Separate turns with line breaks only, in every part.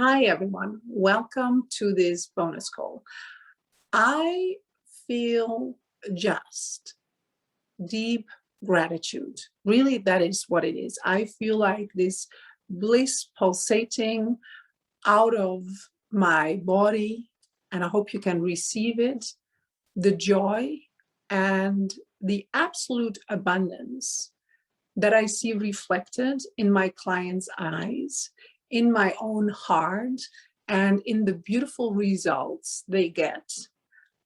Hi, everyone. Welcome to this bonus call. I feel just deep gratitude. Really, that is what it is. I feel like this bliss pulsating out of my body, and I hope you can receive it. The joy and the absolute abundance that I see reflected in my clients' eyes, in my own heart, and in the beautiful results they get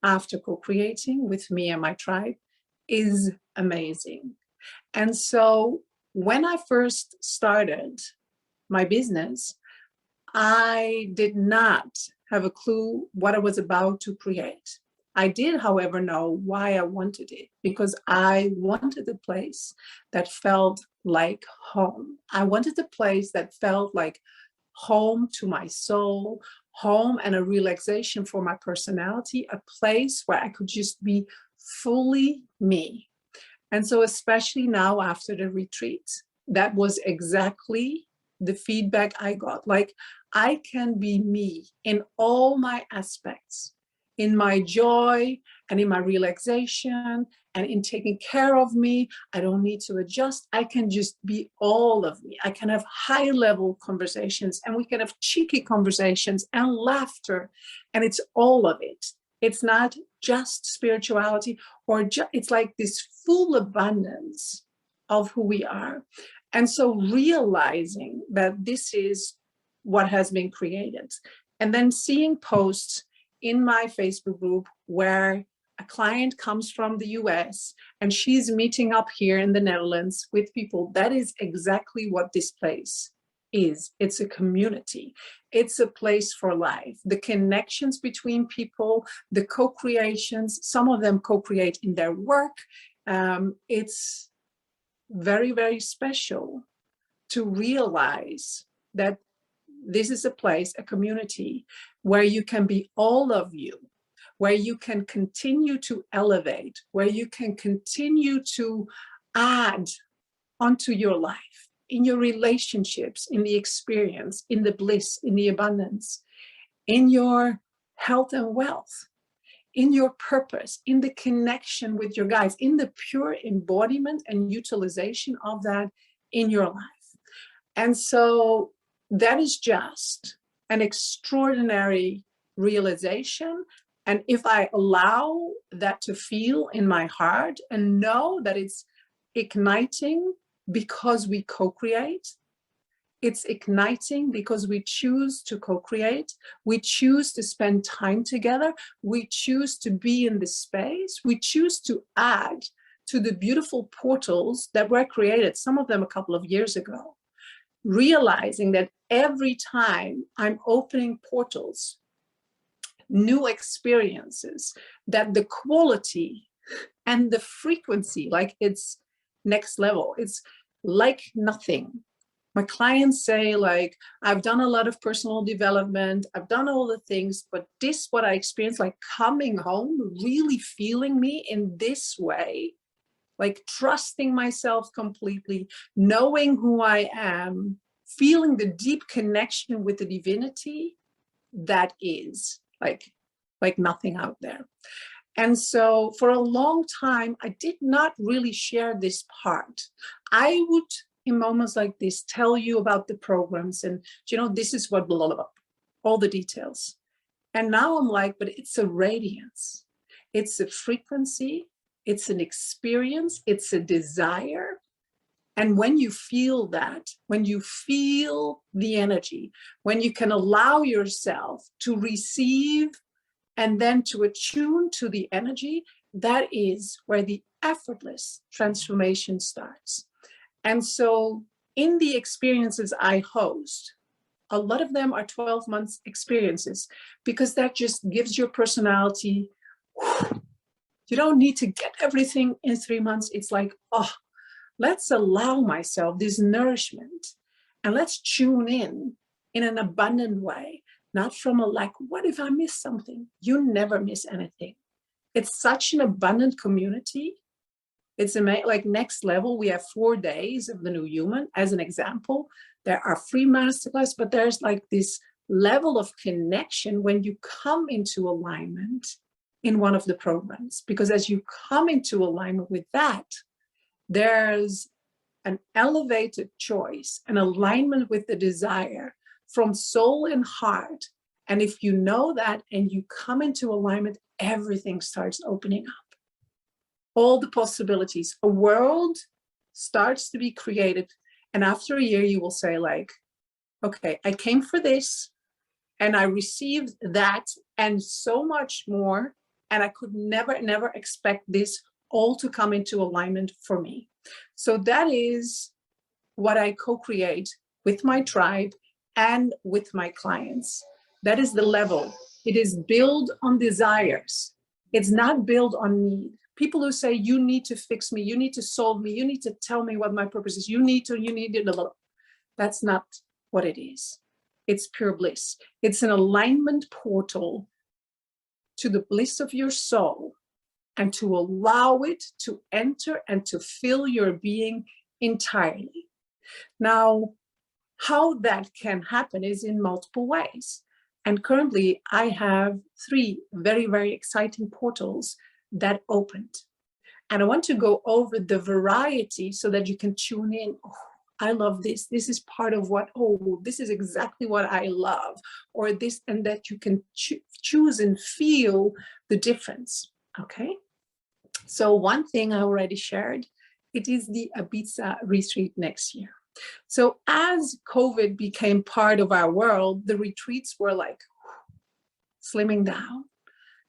after co-creating with me and my tribe is amazing. And so when I first started my business, I did not have a clue what I was about to create. I did, however, know why I wanted it, because I wanted a place that felt like home. I wanted a place that felt like home to my soul, home and a relaxation for my personality, a place where I could just be fully me. And so especially now after the retreat, that was exactly the feedback I got. Like, I can be me in all my aspects, in my joy and in my relaxation and in taking care of me. I don't need to adjust. I can just be all of me. I can have high level conversations, and we can have cheeky conversations and laughter. And it's all of it. It's not just spirituality, or it's like this full abundance of who we are. And so realizing that this is what has been created, and then seeing posts in my Facebook group where a client comes from the US and she's meeting up here in the Netherlands with people. That is exactly what this place is. It's a community. It's a place for life. The connections between people, the co-creations, some of them co-create in their work. It's very, very special to realize that this is a place, a community, where you can be all of you, where you can continue to elevate, where you can continue to add onto your life, in your relationships, in the experience, in the bliss, in the abundance, in your health and wealth, in your purpose, in the connection with your guides, in the pure embodiment and utilization of that in your life. And so that is just an extraordinary realization. And if I allow that to feel in my heart and know that it's igniting because we co-create, it's igniting because we choose to co-create, we choose to spend time together, we choose to be in the space, we choose to add to the beautiful portals that were created, some of them a couple of years ago. Realizing that every time I'm opening portals, new experiences, that the quality and the frequency, like, it's next level. It's like nothing. My clients say, like, I've done a lot of personal development, I've done all the things, but this, what I experienced, like coming home, really feeling me in this way, like trusting myself completely, knowing who I am, feeling the deep connection with the divinity, that is like nothing out there. And so for a long time, I did not really share this part. I would, in moments like this, tell you about the programs and, this is what, blah, blah, blah, all the details. And now I'm like, but it's a radiance. It's a frequency. It's an experience, it's a desire. And when you feel that, when you feel the energy, when you can allow yourself to receive and then to attune to the energy, that is where the effortless transformation starts. And so in the experiences I host, a lot of them are 12 months experiences, because that just gives your personality, you don't need to get everything in 3 months. It's like, let's allow myself this nourishment and let's tune in an abundant way, not from a lack. What if I miss something? You never miss anything. It's such an abundant community. It's amazing. Like, next level, we have 4 days of the new human as an example. There are free masterclass, but there's like this level of connection when you come into alignment in one of the programs. Because as you come into alignment with that, there's an elevated choice, an alignment with the desire from soul and heart. And if you know that and you come into alignment, everything starts opening up. All the possibilities, a world starts to be created. And after a year, you will say like, okay, I came for this and I received that and so much more. And I could never expect this all to come into alignment for me. So that is what I co-create with my tribe and with my clients. That is the level. It is built on desires. It's not built on need. People who say, you need to fix me, you need to solve me, you need to tell me what my purpose is, you need to, that's not what it is. It's pure bliss. It's an alignment portal to the bliss of your soul and to allow it to enter and to fill your being entirely. Now, how that can happen is in multiple ways. And currently I have 3 very, very exciting portals that opened. And I want to go over the variety so that you can tune in. Oh, I love this. This is part of what, oh, this is exactly what I love. Or this, and that you can choose and feel the difference. Okay. So one thing I already shared, it is the Ibiza retreat next year. So as COVID became part of our world, the retreats were like slimming down.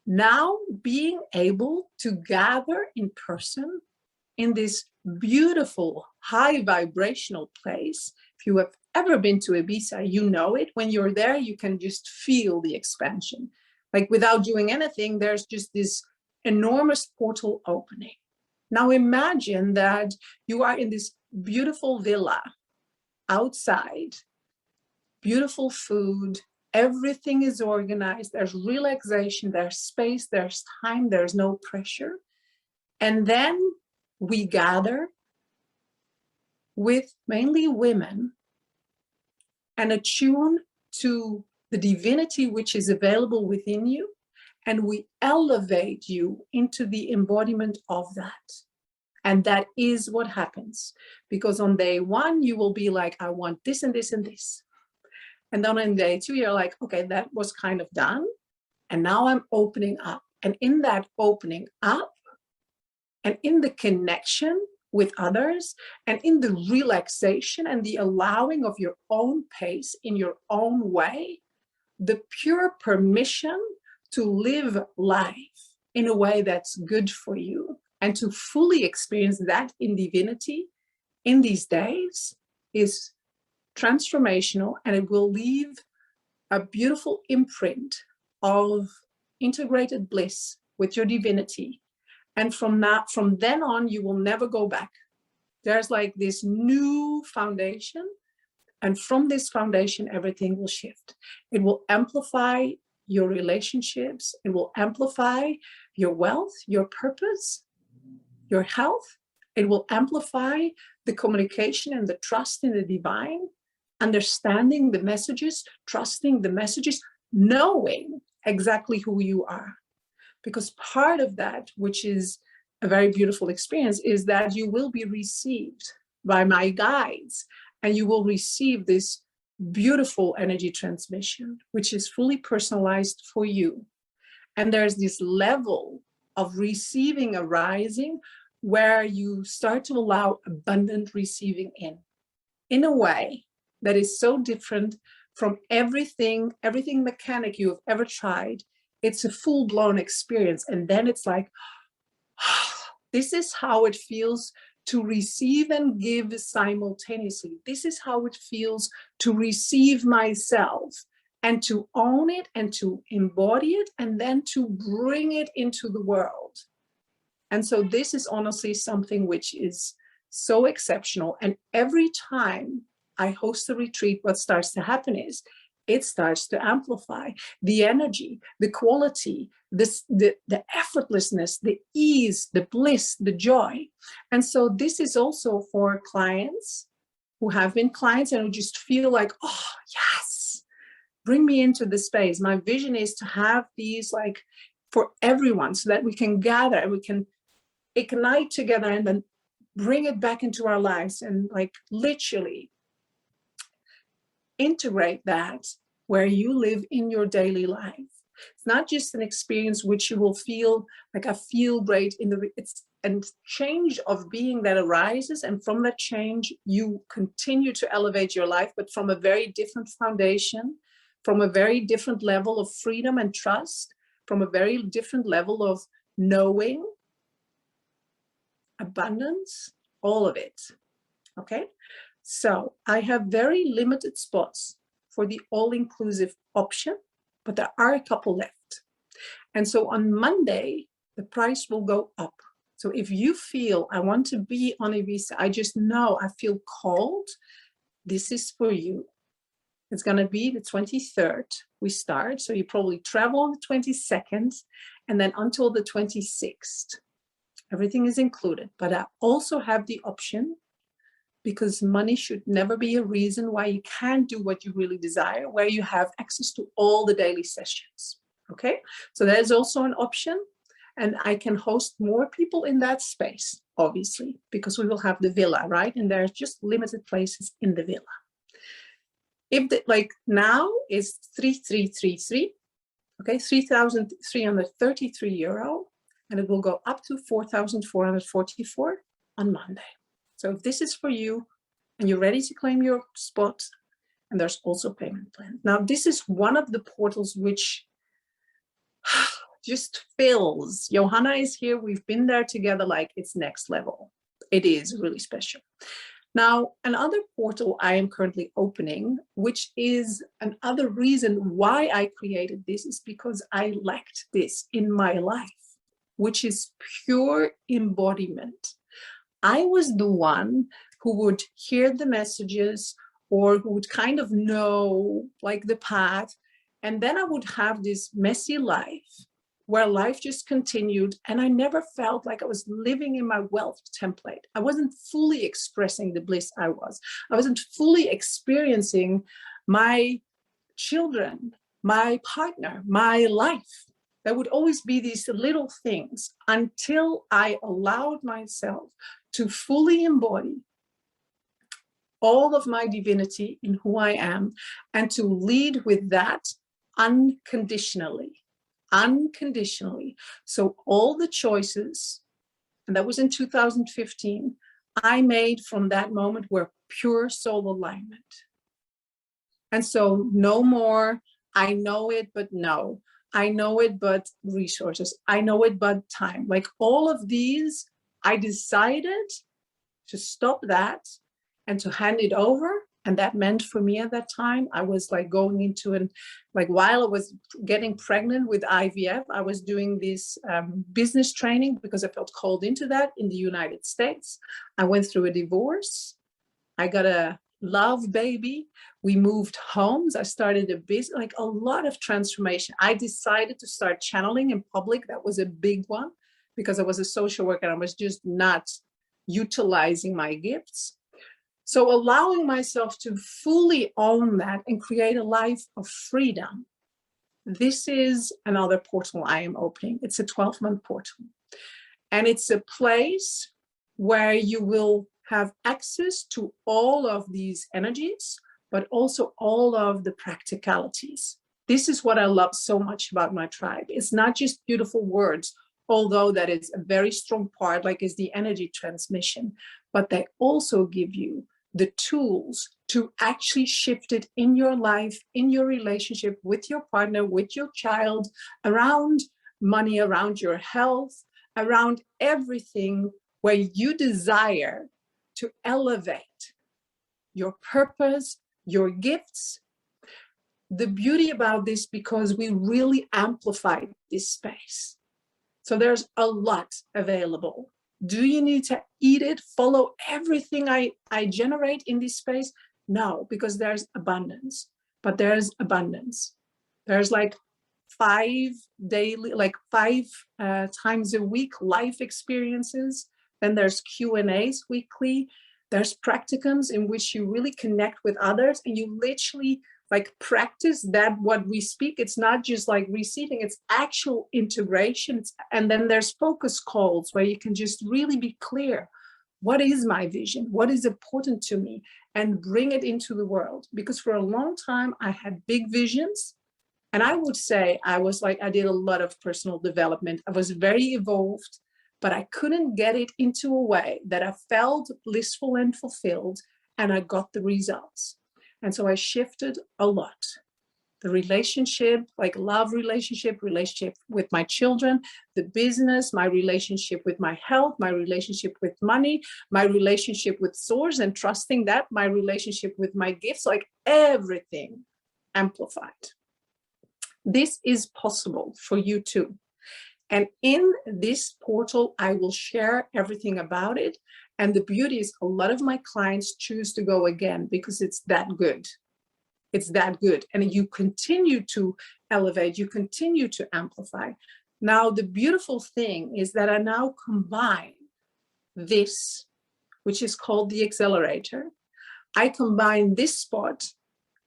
Now being able to gather in person in this beautiful high vibrational place. If you have ever been to Ibiza, you know it. When you're there, you can just feel the expansion. Like without doing anything, there's just this enormous portal opening. Now imagine that you are in this beautiful villa outside, beautiful food, everything is organized, there's relaxation, there's space, there's time, there's no pressure. And then we gather with mainly women and attune to the divinity which is available within you, and we elevate you into the embodiment of that. And that is what happens. Because on day 1, you will be like, I want this and this and this. And then on day 2, you're like, okay, that was kind of done. And now I'm opening up. And in that opening up, and in the connection with others, and in the relaxation and the allowing of your own pace in your own way, the pure permission to live life in a way that's good for you and to fully experience that in divinity in these days is transformational, and it will leave a beautiful imprint of integrated bliss with your divinity. And from then on, you will never go back. There's like this new foundation, and from this foundation, everything will shift. It will amplify your relationships. It will amplify your wealth, your purpose, your health. It will amplify the communication and the trust in the divine, understanding the messages, trusting the messages, knowing exactly who you are. Because part of that, which is a very beautiful experience, is that you will be received by my guides, and you will receive this beautiful energy transmission, which is fully personalized for you. And there's this level of receiving arising where you start to allow abundant receiving in a way that is so different from everything mechanic you have ever tried. It's a full-blown experience. And then it's like, this is how it feels to receive and give simultaneously. This is how it feels to receive myself and to own it and to embody it and then to bring it into the world. And so this is honestly something which is so exceptional. And every time I host a retreat, what starts to happen is it starts to amplify the energy, the quality, the effortlessness, the ease, the bliss, the joy. And so this is also for clients who have been clients and who just feel like, oh, yes, bring me into the space. My vision is to have these like for everyone, so that we can gather and we can ignite together and then bring it back into our lives and like literally integrate that where you live in your daily life. It's not just an experience which you will feel like I feel great in the, it's a change of being that arises, and from that change you continue to elevate your life, but from a very different foundation, from a very different level of freedom and trust, from a very different level of knowing, abundance, all of it. Okay, so I have very limited spots for the all-inclusive option, but there are a couple left. And so on Monday, the price will go up. So if you feel I want to be on Ibiza, I just know I feel called, this is for you. It's going to be the 23rd we start. So you probably travel on the 22nd and then until the 26th. Everything is included. But I also have the option, because money should never be a reason why you can't do what you really desire, where you have access to all the daily sessions. Okay, so that is also an option. And I can host more people in that space, obviously, because we will have the villa, right? And there's just limited places in the villa. If the, like now is 3,333, okay, 3,333 euro, and it will go up to 4,444 on Monday. So if this is for you and you're ready to claim your spot, and there's also payment plan. Now, this is one of the portals which just fills. Johanna is here. We've been there together, like it's next level. It is really special. Now, another portal I am currently opening, which is another reason why I created this, is because I lacked this in my life, which is pure embodiment. I was the one who would hear the messages or who would kind of know like the path. And then I would have this messy life where life just continued. And I never felt like I was living in my wealth template. I wasn't fully expressing the bliss I was. I wasn't fully experiencing my children, my partner, my life. There would always be these little things until I allowed myself to fully embody all of my divinity in who I am and to lead with that unconditionally. Unconditionally. So all the choices, and that was in 2015, I made from that moment were pure soul alignment. And so no more, I know it, but no. I know it, but resources. I know it, but time. Like all of these, I decided to stop that and to hand it over. And that meant for me at that time, I was like going into an, like while I was getting pregnant with IVF, I was doing this business training because I felt called into that in the United States. I went through a divorce. I got a love baby. We moved homes. I started a business, like a lot of transformation. I decided to start channeling in public. That was a big one because I was a social worker and I was just not utilizing my gifts. So allowing myself to fully own that and create a life of freedom. This is another portal I am opening. It's a 12-month portal. And it's a place where you will have access to all of these energies, but also all of the practicalities. This is what I love so much about my tribe. It's not just beautiful words, although that is a very strong part, like is the energy transmission, but they also give you the tools to actually shift it in your life, in your relationship with your partner, with your child, around money, around your health, around everything where you desire to elevate your purpose, your gifts. The beauty about this, because we really amplify this space. So there's a lot available. Do you need to eat it, follow everything I generate in this space? No, because there's abundance, but there's abundance. There's like 5 daily, like 5 times a week life experiences. Then there's Q&As weekly. There's practicums in which you really connect with others and you literally like practice that what we speak. It's not just like receiving, it's actual integration. And then there's focus calls where you can just really be clear. What is my vision? What is important to me? And bring it into the world. Because for a long time, I had big visions. And I would say I did a lot of personal development. I was very evolved, but I couldn't get it into a way that I felt blissful and fulfilled, and I got the results. And so I shifted a lot. The relationship, like love relationship with my children, the business, my relationship with my health, my relationship with money, my relationship with source and trusting that, my relationship with my gifts, like everything amplified. This is possible for you too. And in this portal, I will share everything about it. And the beauty is a lot of my clients choose to go again because it's that good. It's that good. And you continue to elevate, you continue to amplify. Now, the beautiful thing is that I now combine this, which is called the Accelerator. I combine this spot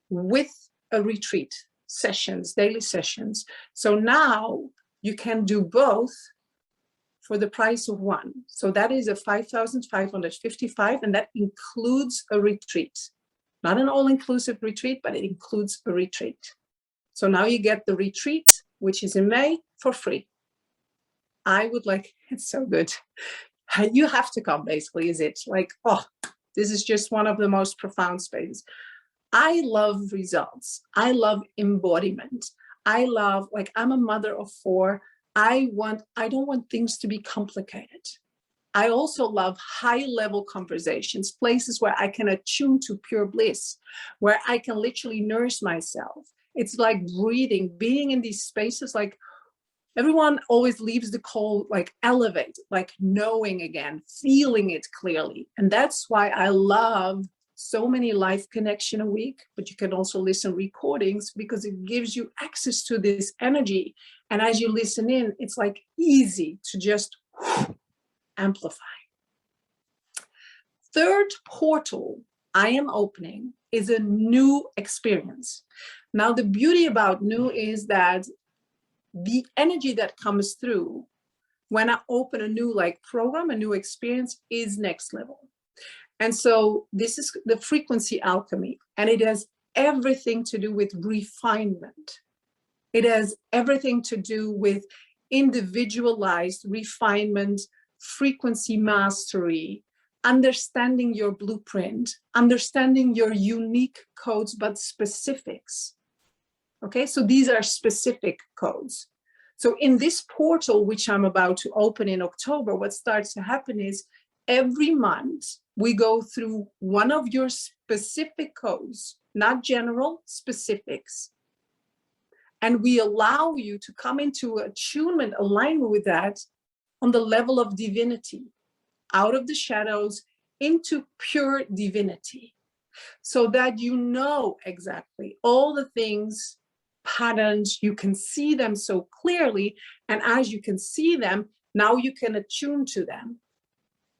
with a retreat sessions, daily sessions. So now you can do both for the price of one. So that is a 5,555, and that includes a retreat. Not an all-inclusive retreat, but it includes a retreat. So now you get the retreat, which is in May, for free. I would like, it's so good. You have to come, basically, is it? Like, oh, this is just one of the most profound spaces. I love results. I love embodiment. I love, like, I'm a mother of 4. I don't want things to be complicated. I also love high-level conversations, places where I can attune to pure bliss, where I can literally nourish myself. It's like breathing, being in these spaces. Like, everyone always leaves the call, like, elevate, like knowing again, feeling it clearly. And that's why I love so many live connection a week, but you can also listen recordings because it gives you access to this energy. And as you listen in, it's like easy to just amplify. Third portal I am opening is a new experience. Now, the beauty about new is that the energy that comes through when I open a new program, a new experience, is next level. And so this is the frequency alchemy, and it has everything to do with refinement. It has everything to do with individualized refinement, frequency mastery, understanding your blueprint, understanding your unique codes, but specifics. Okay, so these are specific codes. So in this portal, which I'm about to open in October, what starts to happen is every month we go through one of your specific codes, not general, specifics. And we allow you to come into attunement, alignment with that on the level of divinity, out of the shadows into pure divinity, so that you know exactly all the things, patterns, you can see them so clearly. And as you can see them, now you can attune to them.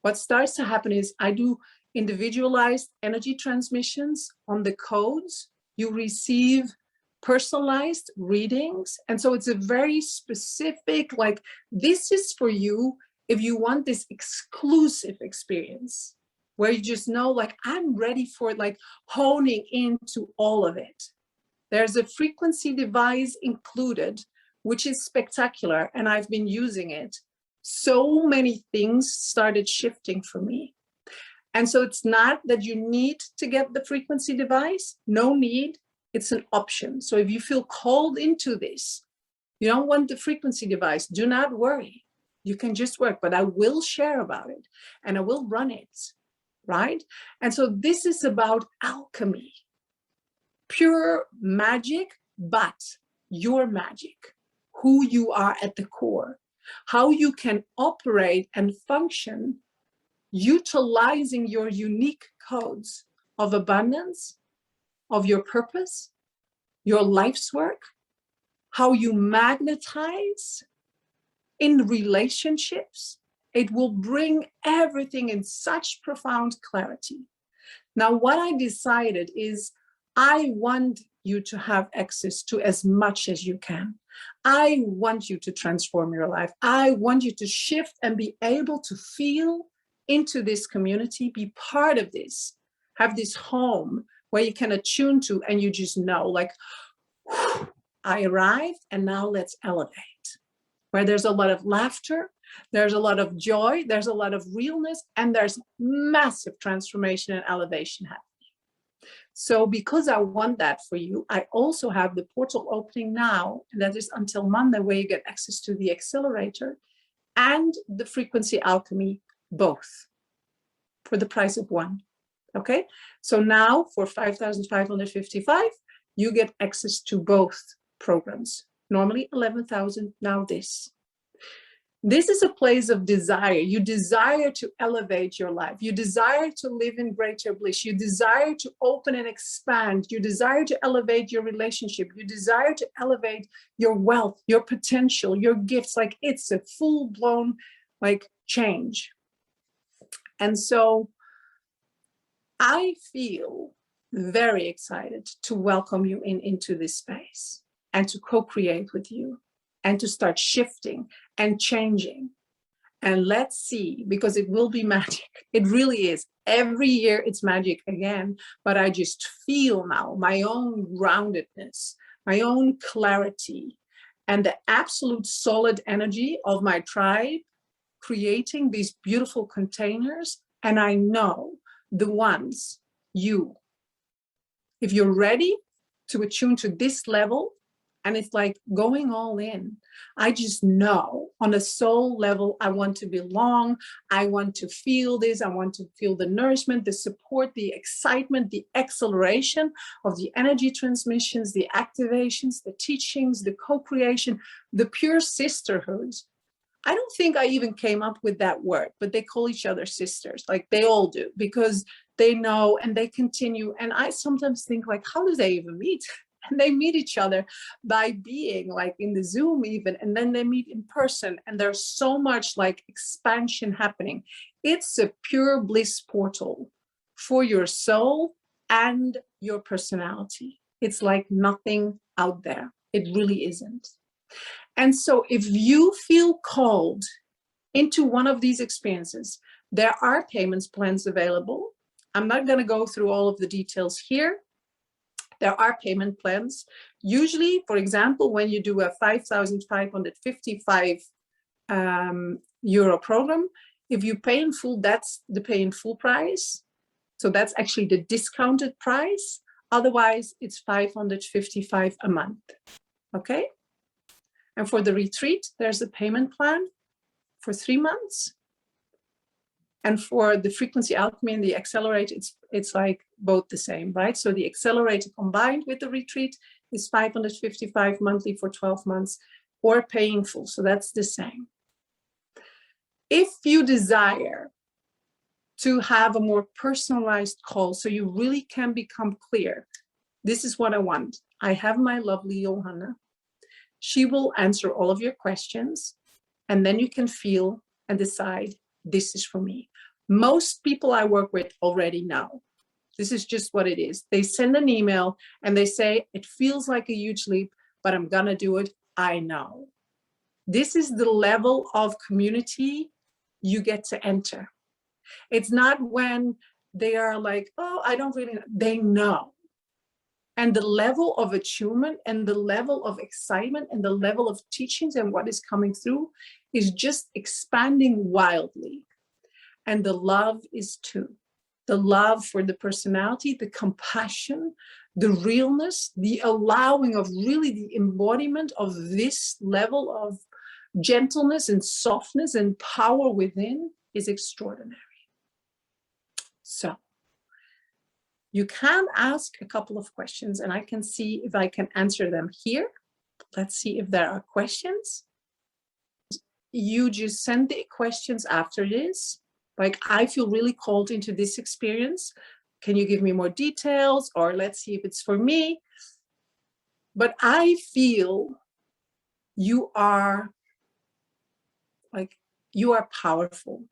What starts to happen is I do individualized energy transmissions on the codes. You receive personalized readings. And so it's a very specific, like, this is for you if you want this exclusive experience where you just know, like, I'm ready for it, like honing into all of it. There's a frequency device included, which is spectacular. And I've been using it. So many things started shifting for me. And so it's not that you need to get the frequency device, no need, it's an option. So if you feel called into this, you don't want the frequency device, do not worry. You can just work, but I will share about it and I will run it, right? And so this is about alchemy, pure magic, but your magic, who you are at the core, how you can operate and function utilizing your unique codes of abundance, of your purpose, your life's work, how you magnetize in relationships. It will bring everything in such profound clarity. Now, what I decided is I want you to have access to as much as you can. I want you to transform your life. I want you to shift and be able to feel into this community, be part of this, have this home where you can attune to, and you just know, like, whew, I arrived and now let's elevate. Where there's a lot of laughter, there's a lot of joy, there's a lot of realness, and there's massive transformation and elevation happening. So because I want that for you, I also have the portal opening now, and that is until Monday, where you get access to the Accelerator and the Frequency Alchemy, both for the price of one. Okay, so now for 5,555, you get access to both programs. Normally 11,000, now this. This is a place of desire. You desire to elevate your life. You desire to live in greater bliss. You desire to open and expand. You desire to elevate your relationship. You desire to elevate your wealth, your potential, your gifts. Like, it's a full-blown like change. And so I feel very excited to welcome you into this space and to co-create with you and to start shifting and changing. And let's see, because it will be magic. It really is. Every year it's magic again, but I just feel now my own groundedness, my own clarity, and the absolute solid energy of my tribe creating these beautiful containers. And I know the ones if you're ready to attune to this level, and it's like going all in. I just know on a soul level, I want to belong. I want to feel this. I want to feel the nourishment, the support, the excitement, the acceleration of the energy transmissions, the activations, the teachings, the co-creation, the pure sisterhood. I don't think I even came up with that word, but they call each other sisters, like they all do, because they know and they continue. And I sometimes think, like, how do they even meet? And they meet each other by being like in the Zoom even, and then they meet in person. And there's so much like expansion happening. It's a pure bliss portal for your soul and your personality. It's like nothing out there. It really isn't. And so if you feel called into one of these experiences, there are payments plans available. I'm not going to go through all of the details here. There are payment plans. Usually, for example, when you do a 5,555 euro program, if you pay in full, that's the pay in full price. So that's actually the discounted price. Otherwise, it's 555 a month. Okay? And for the retreat, there's a payment plan for 3 months. And for the Frequency Alchemy and the Accelerator, it's like both the same, right? So the Accelerator combined with the retreat is 555 monthly for 12 months, or paying full. So that's the same. If you desire to have a more personalized call, so you really can become clear, this is what I want. I have my lovely Johanna. She will answer all of your questions, and then you can feel and decide, this is for me. Most people I work with already know. This is just what it is. They send an email and they say, it feels like a huge leap, but I'm gonna do it. I know. This is the level of community you get to enter. It's not when they are like, oh, I don't really know. They know. And the level of attunement and the level of excitement and the level of teachings and what is coming through is just expanding wildly. And the love is too. The love for the personality, the compassion, the realness, the allowing of really the embodiment of this level of gentleness and softness and power within is extraordinary. So you can ask a couple of questions and I can see if I can answer them here. Let's see if there are questions. You just send the questions after this. Like, I feel really called into this experience. Can you give me more details? Or let's see if it's for me. But I feel you are powerful.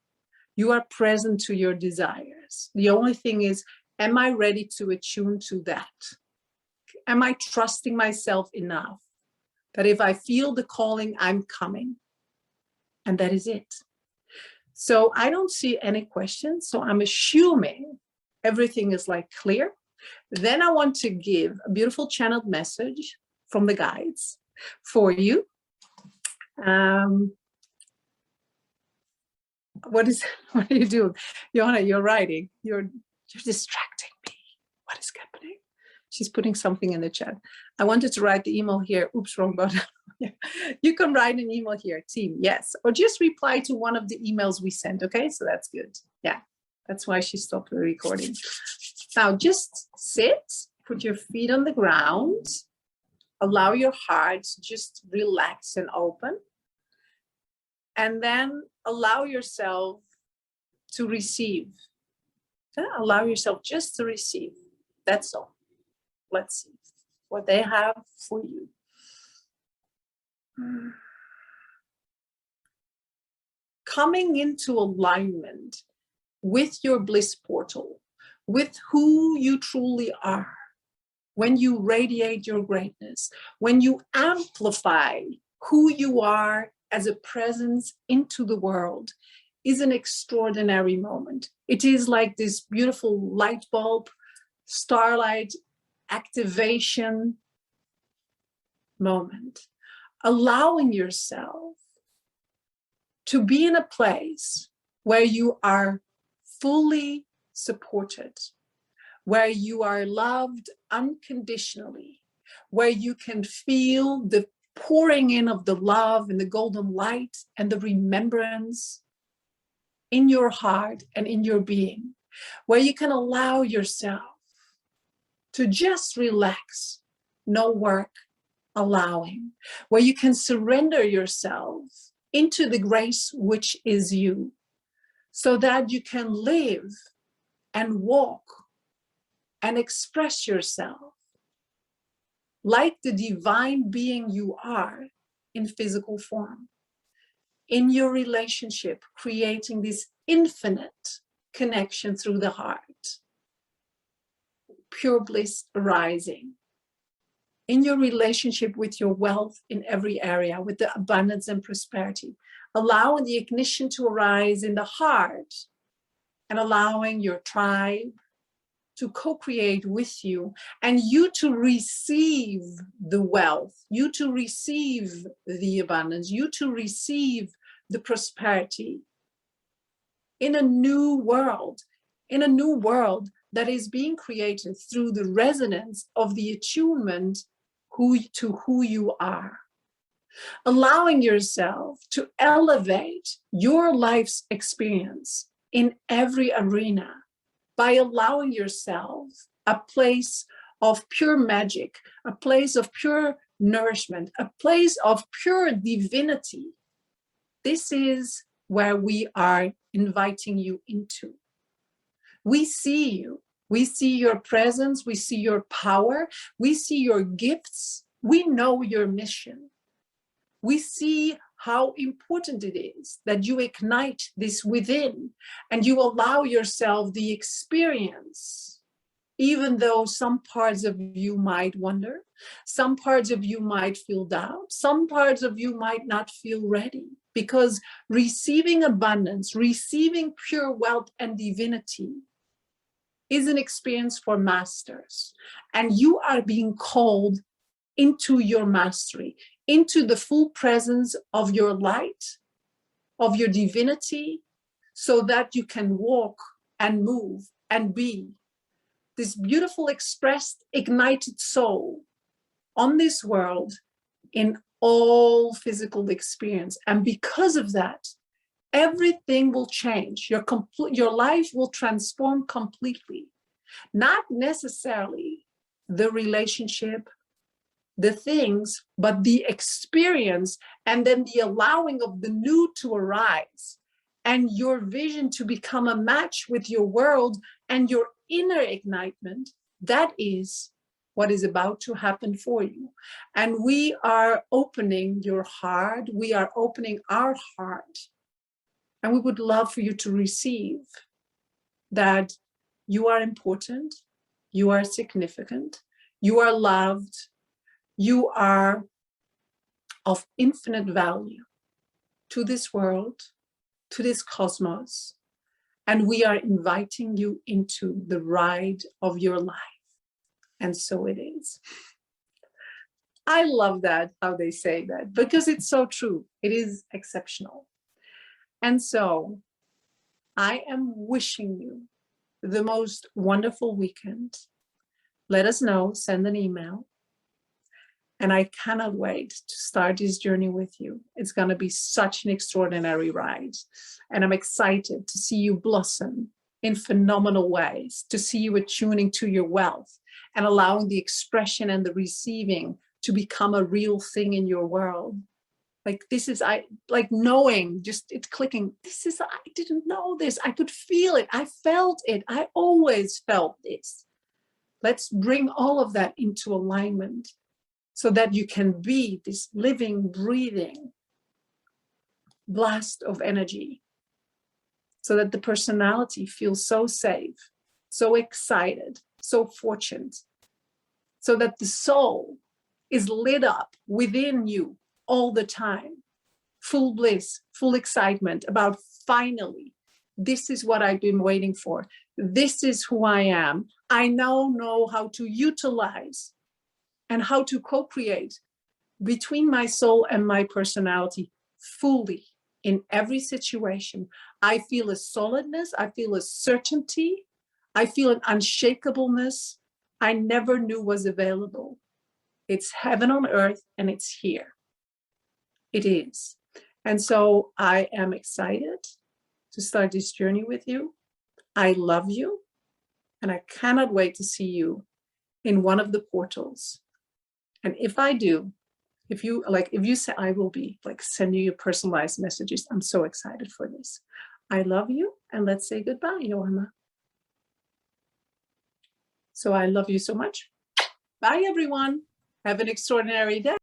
You are present to your desires. The only thing is, am I ready to attune to that? Am I trusting myself enough that if I feel the calling, I'm coming? And that is it. So I don't see any questions. So I'm assuming everything is like clear. Then I want to give a beautiful channeled message from the guides for you. What are you doing? Johanna, you're writing. You're distracting me. What is happening? She's putting something in the chat. I wanted to write the email here. Oops, wrong button. You can write an email here, team. Yes. Or just reply to one of the emails we sent. Okay. So that's good. Yeah. That's why she stopped the recording. Now just sit, put your feet on the ground, allow your heart to just relax and open. And then allow yourself to receive. Allow yourself just to receive. That's all. Let's see what they have for you. Coming into alignment with your bliss portal, with who you truly are, when you radiate your greatness, when you amplify who you are as a presence into the world, is an extraordinary moment. It is like this beautiful light bulb, starlight activation moment. Allowing yourself to be in a place where you are fully supported, where you are loved unconditionally, where you can feel the pouring in of the love and the golden light and the remembrance in your heart and in your being, where you can allow yourself to just relax, no work, allowing, where you can surrender yourself into the grace which is you, so that you can live and walk and express yourself like the divine being you are in physical form, in your relationship, creating this infinite connection through the heart, pure bliss arising, in your relationship with your wealth in every area, with the abundance and prosperity, allowing the ignition to arise in the heart and allowing your tribe to co-create with you and you to receive the wealth, you to receive the abundance, you to receive the prosperity in a new world that is being created through the resonance of the attunement to who you are. Allowing yourself to elevate your life's experience in every arena by allowing yourself a place of pure magic, a place of pure nourishment, a place of pure divinity. This is where we are inviting you into. We see you. We see your presence. We see your power. We see your gifts. We know your mission. We see how important it is that you ignite this within and you allow yourself the experience, even though some parts of you might wonder, some parts of you might feel doubt, some parts of you might not feel ready, because receiving abundance, receiving pure wealth and divinity is an experience for masters, and you are being called into your mastery, into the full presence of your light, of your divinity, so that you can walk and move and be this beautiful, expressed, ignited soul on this world in all physical experience. And because of that, everything will change. Your life will transform completely. Not necessarily the relationship, the things, but the experience, and then the allowing of the new to arise, and your vision to become a match with your world and your inner ignitement. That is what is about to happen for you. And we are opening your heart. We are opening our heart. And we would love for you to receive that you are important, you are significant, You are loved. You are of infinite value to this world, to this cosmos. And we are inviting you into the ride of your life. And so it is. I love that, how they say that, because it's so true. It is exceptional. And so I am wishing you the most wonderful weekend. Let us know, send an email. And I cannot wait to start this journey with you. It's going to be such an extraordinary ride. And I'm excited to see you blossom in phenomenal ways, to see you attuning to your wealth and allowing the expression and the receiving to become a real thing in your world. Like this is, like knowing, just it clicking, this is, I didn't know this. I could feel it. I felt it. I always felt this. Let's bring all of that into alignment so that you can be this living, breathing blast of energy, so that the personality feels so safe, so excited, so fortunate, so that the soul is lit up within you all the time, full bliss, full excitement about finally, this is what I've been waiting for. This is who I am. I now know how to utilize and how to co-create between my soul and my personality fully in every situation. I feel a solidness. I feel a certainty. I feel an unshakableness I never knew was available. It's heaven on earth and it's here. It is. And so I am excited to start this journey with you. I love you. And I cannot wait to see you in one of the portals. And if I do, if you say, I will be like sending you personalized messages. I'm so excited for this. I love you. And let's say goodbye, Johanna. So I love you so much. Bye, everyone. Have an extraordinary day.